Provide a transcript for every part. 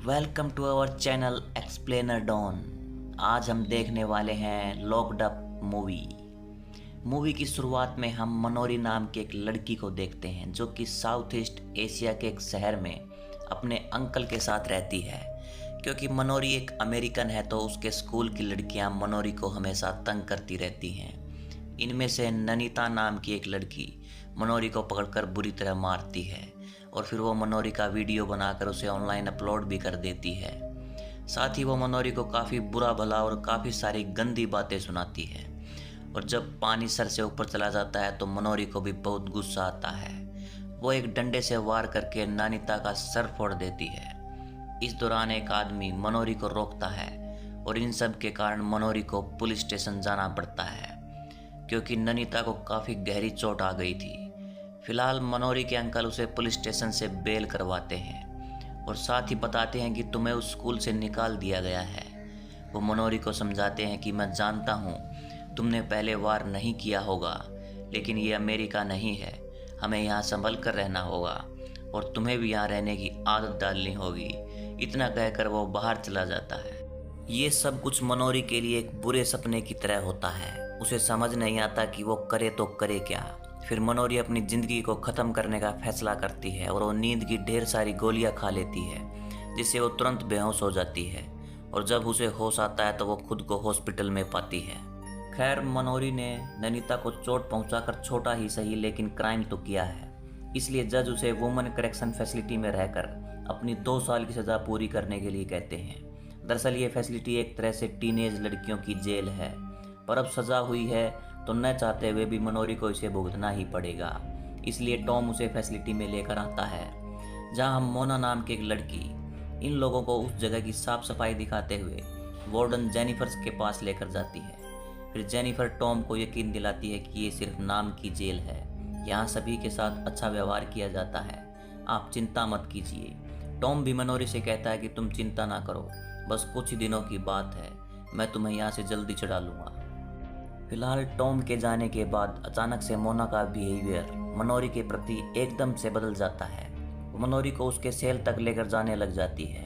Welcome to our channel explainer Don. आज हम देखने वाले हैं लॉक्ड अप मूवी की शुरुआत में हम मनोरी नाम की एक लड़की को देखते हैं जो कि साउथ ईस्ट एशिया के एक शहर में अपने अंकल के साथ रहती है। क्योंकि मनोरी एक अमेरिकन है तो उसके स्कूल की लड़कियां मनोरी को हमेशा तंग करती रहती हैं। इनमें से ननीता नाम की एक लड़की मनोरी को पकड़कर बुरी तरह मारती है और फिर वो मनोरी का वीडियो बनाकर उसे ऑनलाइन अपलोड भी कर देती है। साथ ही वो मनोरी को काफ़ी बुरा भला और काफ़ी सारी गंदी बातें सुनाती है। और जब पानी सर से ऊपर चला जाता है तो मनोरी को भी बहुत गुस्सा आता है। वो एक डंडे से वार करके ननीता का सर फोड़ देती है। इस दौरान एक आदमी मनोरी को रोकता है और इन सब के कारण मनोरी को पुलिस स्टेशन जाना पड़ता है क्योंकि ननीता को काफ़ी गहरी चोट आ गई थी। फिलहाल मनोरी के अंकल उसे पुलिस स्टेशन से बेल करवाते हैं और साथ ही बताते हैं कि तुम्हें उस स्कूल से निकाल दिया गया है। वो मनोरी को समझाते हैं कि मैं जानता हूँ तुमने पहले वार नहीं किया होगा, लेकिन ये अमेरिका नहीं है, हमें यहाँ संभल कर रहना होगा और तुम्हें भी यहाँ रहने की आदत डालनी होगी। इतना कहकर वो बाहर चला जाता है। ये सब कुछ मनोरी के लिए एक बुरे सपने की तरह होता है। उसे समझ नहीं आता कि वो करे तो करे क्या। फिर मनोरी अपनी ज़िंदगी को ख़त्म करने का फैसला करती है और वो नींद की ढेर सारी गोलियां खा लेती है जिससे वो तुरंत बेहोश हो जाती है। और जब उसे होश आता है तो वो खुद को हॉस्पिटल में पाती है। खैर, मनोरी ने ननीता को चोट पहुंचाकर छोटा ही सही लेकिन क्राइम तो किया है, इसलिए जज उसे वुमेन करेक्शन फैसिलिटी में रहकर अपनी 2 साल की सज़ा पूरी करने के लिए कहते हैं। दरअसल ये फैसिलिटी एक तरह से टीनेज लड़कियों की जेल है, पर अब सज़ा हुई है तो न चाहते हुए भी मनोरी को इसे भुगतना ही पड़ेगा। इसलिए टॉम उसे फैसिलिटी में लेकर आता है जहां हम मोना नाम की एक लड़की इन लोगों को उस जगह की साफ सफाई दिखाते हुए वार्डन जेनिफर के पास लेकर जाती है। फिर जेनिफर टॉम को यकीन दिलाती है कि ये सिर्फ नाम की जेल है, यहाँ सभी के साथ अच्छा व्यवहार किया जाता है, आप चिंता मत कीजिए। टॉम भी मनोरी से कहता है कि तुम चिंता ना करो, बस कुछ ही दिनों की बात है, मैं तुम्हें यहाँ से जल्दी छुड़ा लूँगा। फिलहाल टॉम के जाने के बाद अचानक से मोना का बिहेवियर मनोरी के प्रति एकदम से बदल जाता है। वो मनोरी को उसके सेल तक लेकर जाने लग जाती है,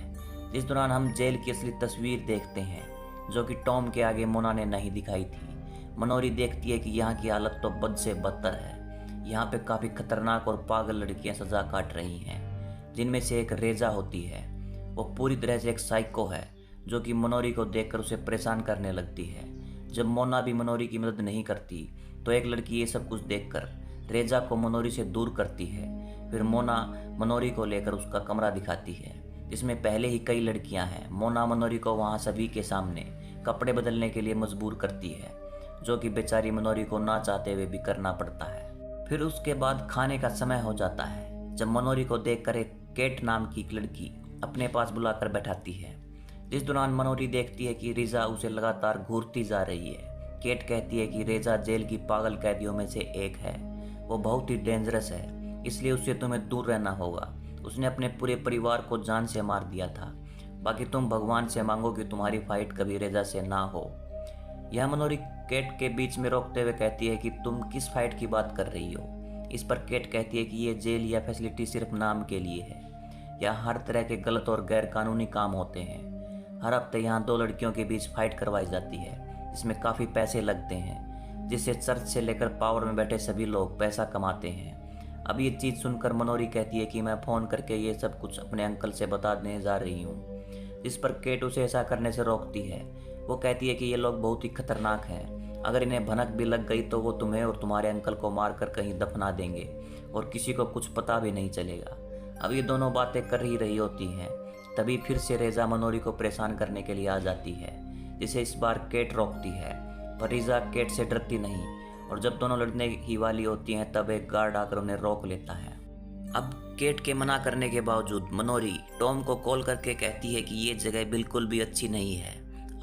जिस दौरान हम जेल की असली तस्वीर देखते हैं जो कि टॉम के आगे मोना ने नहीं दिखाई थी। मनोरी देखती है कि यहाँ की हालत तो बद से बदतर है। यहाँ पे काफ़ी खतरनाक और पागल लड़कियाँ सजा काट रही हैं, जिनमें से एक रेजा होती है। वो पूरी तरह से एक साइको है जो कि मनोरी को देखकर उसे परेशान करने लगती है। जब मोना भी मनोरी की मदद नहीं करती तो एक लड़की ये सब कुछ देखकर रेजा को मनोरी से दूर करती है। फिर मोना मनोरी को लेकर उसका कमरा दिखाती है जिसमें पहले ही कई लड़कियां हैं। मोना मनोरी को वहां सभी के सामने कपड़े बदलने के लिए मजबूर करती है, जो कि बेचारी मनोरी को ना चाहते हुए भी करना पड़ता है। फिर उसके बाद खाने का समय हो जाता है जब मनोरी को देखकर एक केट नाम की एक लड़की अपने पास बुलाकर बैठाती है। जिस दौरान मनोरी देखती है कि रेजा उसे लगातार घूरती जा रही है। केट कहती है कि रेजा जेल की पागल कैदियों में से एक है, वो बहुत ही डेंजरस है, इसलिए उससे तुम्हें दूर रहना होगा। उसने अपने पूरे परिवार को जान से मार दिया था, बाकी तुम भगवान से मांगो कि तुम्हारी फाइट कभी रेजा से ना हो। यह मनोरी केट के बीच में रोकते हुए कहती है कि तुम किस फाइट की बात कर रही हो। इस पर केट कहती है कि ये जेल या फैसिलिटी सिर्फ नाम के लिए है, यहाँ हर तरह के गलत और गैर कानूनी काम होते हैं। हर हफ्ते यहाँ 2 लड़कियों के बीच फाइट करवाई जाती है, इसमें काफ़ी पैसे लगते हैं, जिससे चर्च से लेकर पावर में बैठे सभी लोग पैसा कमाते हैं। अब ये चीज़ सुनकर मनोरी कहती है कि मैं फ़ोन करके ये सब कुछ अपने अंकल से बता देने जा रही हूँ, जिस पर केट उसे ऐसा करने से रोकती है। वो कहती है कि ये लोग बहुत ही खतरनाक हैं, अगर इन्हें भनक भी लग गई तो वो तुम्हें और तुम्हारे अंकल को मार कर कहीं दफना देंगे और किसी को कुछ पता भी नहीं चलेगा। अब ये दोनों बातें कर ही रही होती हैं, तभी फिर से रेजा मनोरी को परेशान करने के लिए आ जाती है, जिसे इस बार केट रोकती है। पर रेजा केट से डरती नहीं और जब दोनों लड़ने ही वाली होती हैं तब एक गार्ड आकर उन्हें रोक लेता है। अब केट के मना करने के बावजूद मनोरी टॉम को कॉल करके कहती है कि ये जगह बिल्कुल भी अच्छी नहीं है,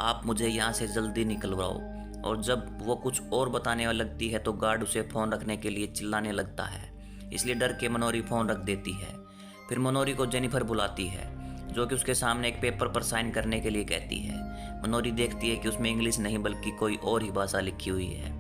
आप मुझे यहाँ से जल्दी निकलवाओ। और जब वो कुछ और बताने लगती है तो गार्ड उसे फ़ोन रखने के लिए चिल्लाने लगता है, इसलिए डर के मनोरी फ़ोन रख देती है। फिर मनोरी को जेनिफर बुलाती है जो कि उसके सामने एक पेपर पर साइन करने के लिए कहती है। मनोरी देखती है कि उसमें इंग्लिश नहीं बल्कि कोई और ही भाषा लिखी हुई है,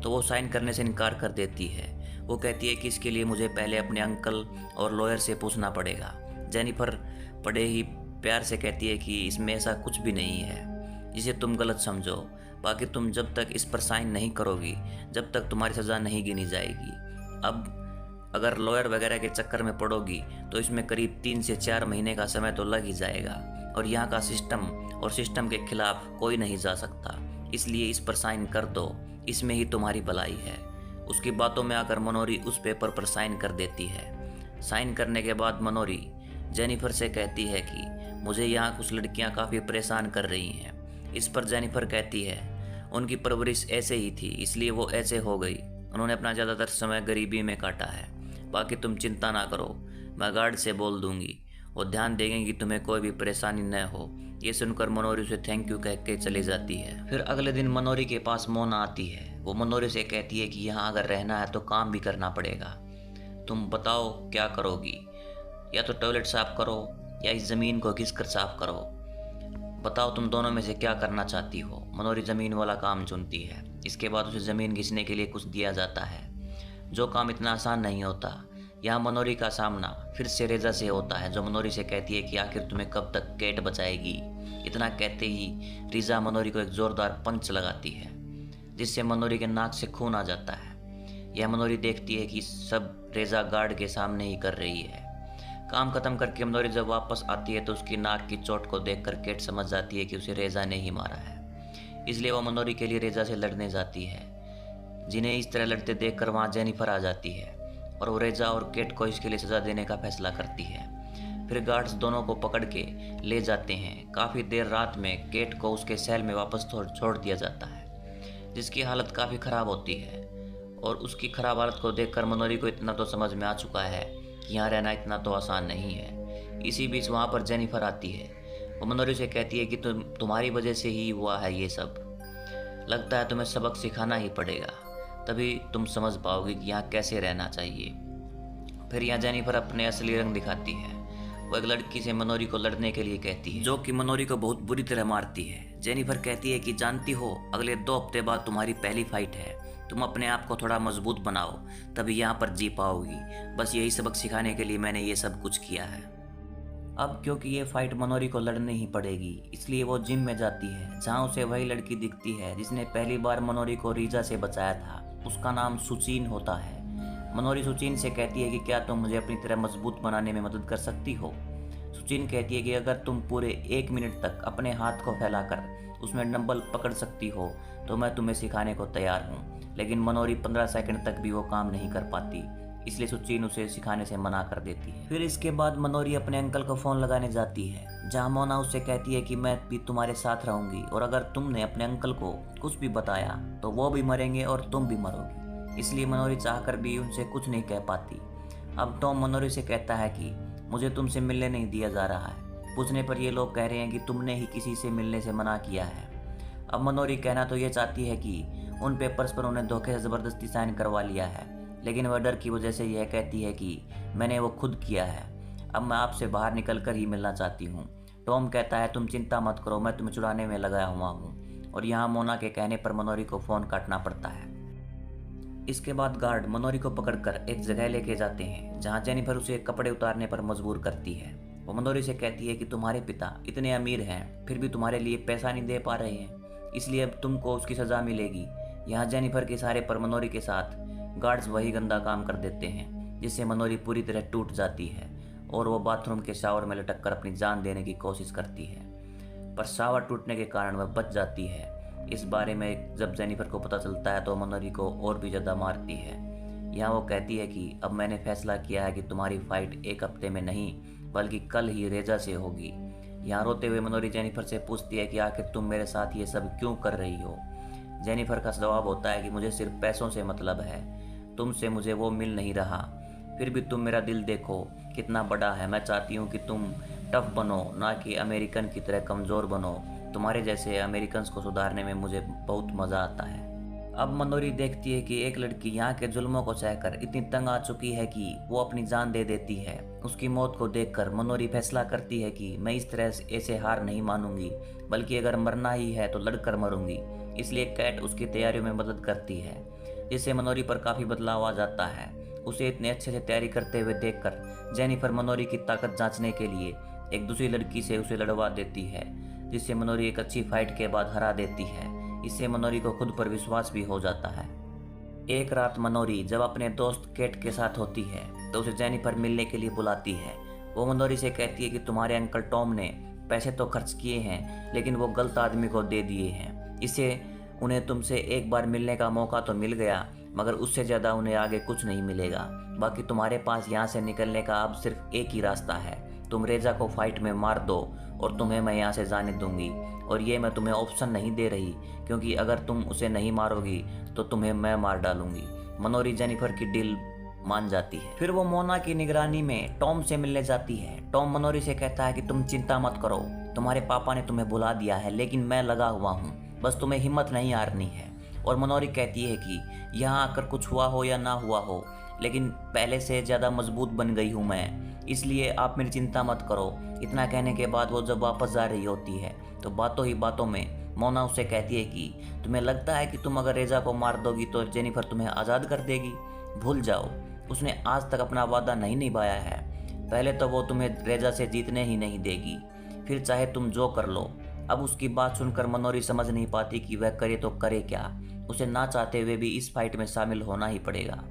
तो वो साइन करने से इनकार कर देती है। वो कहती है कि इसके लिए मुझे पहले अपने अंकल और लॉयर से पूछना पड़ेगा। जेनिफर बड़े ही प्यार से कहती है कि इसमें ऐसा कुछ भी नहीं है जिसे तुम गलत समझो। बाकी तुम जब तक इस पर साइन नहीं करोगी, जब तक तुम्हारी सज़ा नहीं गिनी जाएगी। अब अगर लॉयर वगैरह के चक्कर में पड़ोगी तो इसमें करीब 3 से 4 महीने का समय तो लग ही जाएगा, और यहाँ का सिस्टम और सिस्टम के खिलाफ कोई नहीं जा सकता। इसलिए इस पर साइन कर दो, इसमें ही तुम्हारी भलाई है। उसकी बातों में आकर मनोरी उस पेपर पर साइन कर देती है। साइन करने के बाद मनोरी जेनिफर से कहती है कि मुझे यहाँ कुछ लड़कियाँ काफ़ी परेशान कर रही हैं। इस पर जेनिफर कहती है उनकी परवरिश ऐसे ही थी, इसलिए वो ऐसे हो गई। उन्होंने अपना ज़्यादातर समय गरीबी में काटा है। बाकी तुम चिंता ना करो, मैं गार्ड से बोल दूंगी, वो ध्यान देंगे कि तुम्हें कोई भी परेशानी न हो। ये सुनकर मनोरी उसे थैंक यू कह के चली जाती है। फिर अगले दिन मनोरी के पास मोना आती है। वो मनोरी से कहती है कि यहाँ अगर रहना है तो काम भी करना पड़ेगा। तुम बताओ क्या करोगी, या तो टॉयलेट साफ करो या इस ज़मीन को घिस कर साफ करो। बताओ तुम दोनों में से क्या करना चाहती हो। मनोरी ज़मीन वाला काम चुनती है। इसके बाद उसे ज़मीन घिसने के लिए कुछ दिया जाता है, जो काम इतना आसान नहीं होता। यहाँ मनोरी का सामना फिर से रेजा से होता है, जो मनोरी से कहती है कि आखिर तुम्हें कब तक कैट बचाएगी। इतना कहते ही रेजा मनोरी को एक ज़ोरदार पंच लगाती है, जिससे मनोरी के नाक से खून आ जाता है। यह मनोरी देखती है कि सब रेजा गार्ड के सामने ही कर रही है। काम खत्म करके मनोरी जब वापस आती है तो उसकी नाक की चोट को देखकर केट समझ जाती है कि उसे रेजा ने ही मारा है। इसलिए वह मनोरी के लिए रेजा से लड़ने जाती है। जिन्हें इस तरह लड़ते देखकर वहाँ जेनिफर आ जाती है और वो रेजा और केट को इसके लिए सज़ा देने का फैसला करती है। फिर गार्ड्स दोनों को पकड़ के ले जाते हैं। काफ़ी देर रात में केट को उसके सेल में वापस छोड़ दिया जाता है, जिसकी हालत काफ़ी ख़राब होती है। और उसकी ख़राब हालत को देखकर मनोरी को इतना तो समझ में आ चुका है कि यहाँ रहना इतना तो आसान नहीं है। इसी बीच वहाँ पर जेनिफर आती है। वो मनोरी से कहती है कि तुम्हारी वजह से ही हुआ है ये सब। लगता है तुम्हें सबक सिखाना ही पड़ेगा, तभी तुम समझ पाओगे कि यहाँ कैसे रहना चाहिए। फिर यहाँ जेनिफर अपने असली रंग दिखाती है। वो एक लड़की से मनोरी को लड़ने के लिए कहती है, जो कि मनोरी को बहुत बुरी तरह मारती है। जेनिफर कहती है कि जानती हो, अगले 2 हफ्ते बाद तुम्हारी पहली फाइट है। तुम अपने आप को थोड़ा मजबूत बनाओ, तभी यहाँ पर जी पाओगी। बस यही सबक सिखाने के लिए मैंने ये सब कुछ किया है। अब क्योंकि ये फाइट मनोरी को लड़नी ही पड़ेगी, इसलिए वो जिम में जाती है, जहाँ उसे वही लड़की दिखती है जिसने पहली बार मनोरी को रीजा से बचाया था। उसका नाम सुचीन होता है। मनोरी सुचीन से कहती है कि क्या तुम मुझे अपनी तरह मजबूत बनाने में मदद कर सकती हो। सुचीन कहती है कि अगर तुम पूरे 1 मिनट तक अपने हाथ को फैलाकर उसमें डंबल पकड़ सकती हो तो मैं तुम्हें सिखाने को तैयार हूँ। लेकिन मनोरी 15 सेकंड तक भी वो काम नहीं कर पाती, इसलिए सुचीन उसे सिखाने से मना कर देती है। फिर इसके बाद मनोरी अपने अंकल को फ़ोन लगाने जाती है, जहाँ मोना उससे कहती है कि मैं भी तुम्हारे साथ रहूँगी, और अगर तुमने अपने अंकल को कुछ भी बताया तो वो भी मरेंगे और तुम भी मरोगी। इसलिए मनोरी चाहकर भी उनसे कुछ नहीं कह पाती। अब टॉम मनोरी से कहता है कि मुझे तुमसे मिलने नहीं दिया जा रहा है। पूछने पर ये लोग कह रहे हैं कि तुमने ही किसी से मिलने से मना किया है। अब मनोरी कहना तो ये चाहती है कि उन पेपर्स पर उन्हें धोखे से ज़बरदस्ती साइन करवा लिया है, लेकिन वह डर की वजह से यह कहती है कि मैंने वो खुद किया है। अब मैं आपसे बाहर निकल कर ही मिलना चाहती हूँ। टॉम कहता है तुम चिंता मत करो, मैं तुम्हें छुड़ाने में लगाया हुआ हूँ। और यहाँ मोना के कहने पर मनोरी को फ़ोन काटना पड़ता है। इसके बाद गार्ड मनोरी को पकड़कर एक जगह लेके जाते हैं, जहाँ जेनिफर उसे कपड़े उतारने पर मजबूर करती है। वो मनोरी से कहती है कि तुम्हारे पिता इतने अमीर हैं, फिर भी तुम्हारे लिए पैसा नहीं दे पा रहे हैं, इसलिए अब तुमको उसकी सज़ा मिलेगी। यहाँ जेनिफर के इशारे पर मनोरी के साथ गार्ड्स वही गंदा काम कर देते हैं, जिससे मनोरी पूरी तरह टूट जाती है और वो बाथरूम के शावर में लटक कर अपनी जान देने की कोशिश करती है, पर शावर टूटने के कारण वह बच जाती है। इस बारे में जब जेनिफर को पता चलता है तो मनोरी को और भी ज़्यादा मारती है। यहाँ वो कहती है कि अब मैंने फैसला किया है कि तुम्हारी फाइट 1 हफ्ते में नहीं बल्कि कल ही रेजा से होगी। यहाँ रोते हुए मनोरी जेनिफर से पूछती है कि आखिर तुम मेरे साथ ये सब क्यों कर रही हो। जेनिफर का जवाब होता है कि मुझे सिर्फ पैसों से मतलब है, तुमसे मुझे वो मिल नहीं रहा। फिर भी तुम मेरा दिल देखो कितना बड़ा है। मैं चाहती हूँ कि तुम टफ बनो, ना कि अमेरिकन की तरह कमज़ोर बनो। तुम्हारे जैसे अमेरिकन को सुधारने में मुझे बहुत मज़ा आता है। अब मनोरी देखती है कि एक लड़की यहाँ के जुल्मों को सहकर इतनी तंग आ चुकी है कि वो अपनी जान दे देती है। उसकी मौत को देखकर मनोरी फैसला करती है कि मैं इस तरह ऐसे हार नहीं मानूंगी, बल्कि अगर मरना ही है तो लड़कर मरूंगी। इसलिए कैट उसकी तैयारियों में मदद करती है, जिससे मनोरी पर काफ़ी बदलाव आ जाता है। उसे इतने अच्छे से तैयारी करते हुए देखकर जेनिफर मनोरी की ताकत जांचने के लिए एक दूसरी लड़की से उसे लड़वा देती है, जिससे मनोरी एक अच्छी फाइट के बाद हरा देती है। इससे मनोरी को खुद पर विश्वास भी हो जाता है। एक रात मनोरी जब अपने दोस्त केट के साथ होती है तो उसे जेनिफर मिलने के लिए बुलाती है। वो मनोरी से कहती है कि तुम्हारे अंकल टॉम ने पैसे तो खर्च किए हैं, लेकिन वो गलत आदमी को दे दिए हैं। इससे उन्हें तुमसे एक बार मिलने का मौका तो मिल गया, मगर उससे ज़्यादा उन्हें आगे कुछ नहीं मिलेगा। बाकी तुम्हारे पास यहाँ से निकलने का अब सिर्फ एक ही रास्ता है। तुम रेजा को फाइट में मार दो और तुम्हें मैं यहाँ से जाने दूंगी। और ये मैं तुम्हें ऑप्शन नहीं दे रही, क्योंकि अगर तुम उसे नहीं मारोगी तो तुम्हें मैं मार डालूंगी। मनोरी जेनिफर की डील मान जाती है। फिर वो मोना की निगरानी में टॉम से मिलने जाती है। टॉम मनोरी से कहता है कि तुम चिंता मत करो, तुम्हारे पापा ने तुम्हें बुला दिया है, लेकिन मैं लगा हुआ हूँ, बस तुम्हें हिम्मत नहीं हारनी है। और मनोरी कहती है कि यहाँ आकर कुछ हुआ हो या ना हुआ हो, लेकिन पहले से ज़्यादा मजबूत बन गई हूँ मैं, इसलिए आप मेरी चिंता मत करो। इतना कहने के बाद वो जब वापस जा रही होती है तो बातों ही बातों में मोना उससे कहती है कि तुम्हें लगता है कि तुम अगर रेजा को मार दोगी तो जेनिफर तुम्हें आज़ाद कर देगी? भूल जाओ, उसने आज तक अपना वादा नहीं निभाया है। पहले तो वो तुम्हें रेजा से जीतने ही नहीं देगी, फिर चाहे तुम जो कर लो। अब उसकी बात सुनकर मनोरी समझ नहीं पाती कि वह करे तो करे क्या। उसे ना चाहते हुए भी इस फाइट में शामिल होना ही पड़ेगा।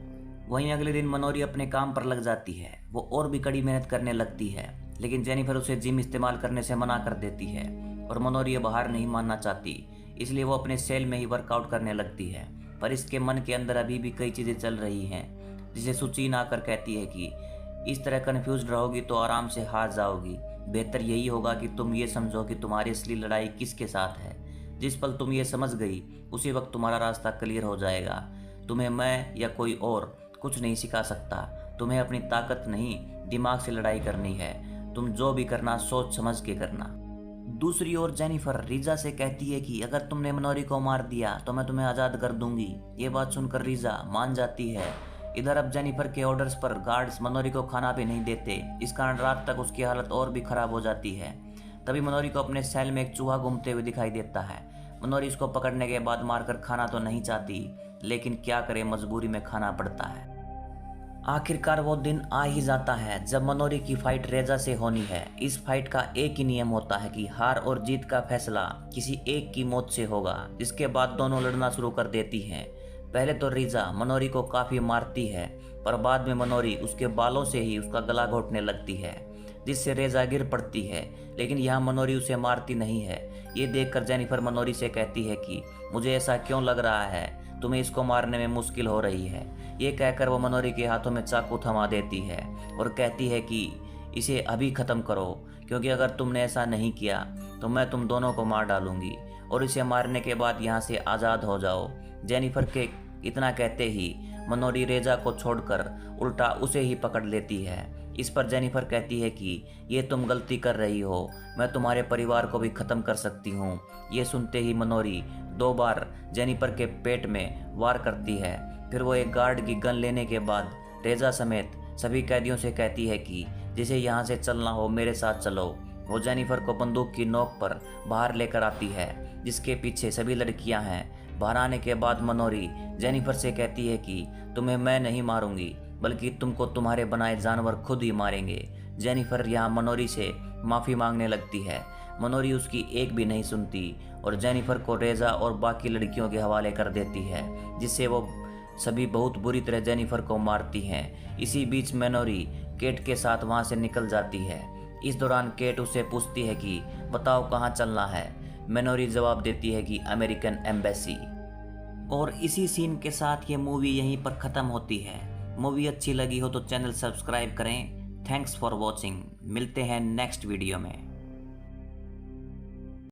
वहीं अगले दिन मनोरी अपने काम पर लग जाती है। वो और भी कड़ी मेहनत करने लगती है, लेकिन जेनिफर उसे जिम इस्तेमाल करने से मना कर देती है और मनोरी अब हार नहीं मानना चाहती, इसलिए वो अपने सेल में ही वर्कआउट करने लगती है। पर इसके मन के अंदर अभी भी कई चीज़ें चल रही हैं, जिसे सुचीन आकर कहती है कि इस तरह कन्फ्यूज रहोगी तो आराम से हार जाओगी। बेहतर यही होगा कि तुम ये समझो कि तुम्हारी असली लड़ाई किसके साथ है। जिस पल तुम ये समझ गई उसी वक्त तुम्हारा रास्ता क्लियर हो जाएगा। तुम्हें मैं या कोई और कुछ नहीं सिखा सकता। तुम्हें अपनी ताकत नहीं, दिमाग से लड़ाई करनी है। तुम जो भी करना सोच समझ के करना। दूसरी ओर जेनिफर रीजा से कहती है कि अगर तुमने मनोरी को मार दिया तो मैं तुम्हें आज़ाद कर दूंगी। ये बात सुनकर रीजा मान जाती है। इधर अब जेनिफर के ऑर्डर्स पर गार्ड्स मनोरी को खाना भी नहीं देते, इस कारण रात तक उसकी हालत और भी खराब हो जाती है। तभी मनोरी को अपने सेल में एक चूहा घूमते हुए दिखाई देता है। मनोरी इसको पकड़ने के बाद मारकर खाना तो नहीं चाहती, लेकिन क्या करे, मजबूरी में खाना पड़ता है। आखिरकार वो दिन आ ही जाता है जब मनोरी की फाइट रेजा से होनी है। इस फाइट का एक ही नियम होता है कि हार और जीत का फैसला किसी एक की मौत से होगा। जिसके बाद दोनों लड़ना शुरू कर देती हैं। पहले तो रीजा मनोरी को काफ़ी मारती है, पर बाद में मनोरी उसके बालों से ही उसका गला घोटने लगती है, जिससे रेजा गिर पड़ती है। लेकिन यहाँ मनोरी उसे मारती नहीं है। ये देखकर जेनिफर मनोरी से कहती है कि मुझे ऐसा क्यों लग रहा है, तुम्हें इसको मारने में मुश्किल हो रही है। ये कहकर वो मनोरी के हाथों में चाकू थमा देती है और कहती है कि इसे अभी ख़त्म करो, क्योंकि अगर तुमने ऐसा नहीं किया तो मैं तुम दोनों को मार डालूंगी और इसे मारने के बाद यहाँ से आज़ाद हो जाओ। जेनिफर के इतना कहते ही मनोरी रेजा को छोड़कर उल्टा उसे ही पकड़ लेती है। इस पर जेनिफर कहती है कि ये तुम गलती कर रही हो, मैं तुम्हारे परिवार को भी ख़त्म कर सकती हूँ। ये सुनते ही मनोरी 2 बार जेनिफर के पेट में वार करती है। फिर वो एक गार्ड की गन लेने के बाद रेजा समेत सभी कैदियों से कहती है कि जिसे यहाँ से चलना हो मेरे साथ चलो। वो जेनिफर को बंदूक की नोक पर बाहर लेकर आती है, जिसके पीछे सभी लड़कियां हैं। बाहर आने के बाद मनोरी जेनिफर से कहती है कि तुम्हें मैं नहीं मारूंगी, बल्कि तुमको तुम्हारे बनाए जानवर खुद ही मारेंगे। जेनिफर यहाँ मनोरी से माफ़ी मांगने लगती है। मनोरी उसकी एक भी नहीं सुनती और जेनिफर को रेजा और बाकी लड़कियों के हवाले कर देती है, जिससे वो सभी बहुत बुरी तरह जेनिफर को मारती हैं। इसी बीच मनोरी केट के साथ वहाँ से निकल जाती है। इस दौरान केट उससे पूछती है कि बताओ कहाँ चलना है। मनोरी जवाब देती है कि अमेरिकन एम्बेसी। और इसी सीन के साथ ये मूवी यहीं पर ख़त्म होती है। मूवी अच्छी लगी हो तो चैनल सब्सक्राइब करें। Thanks for watching. मिलते हैं नेक्स्ट वीडियो में।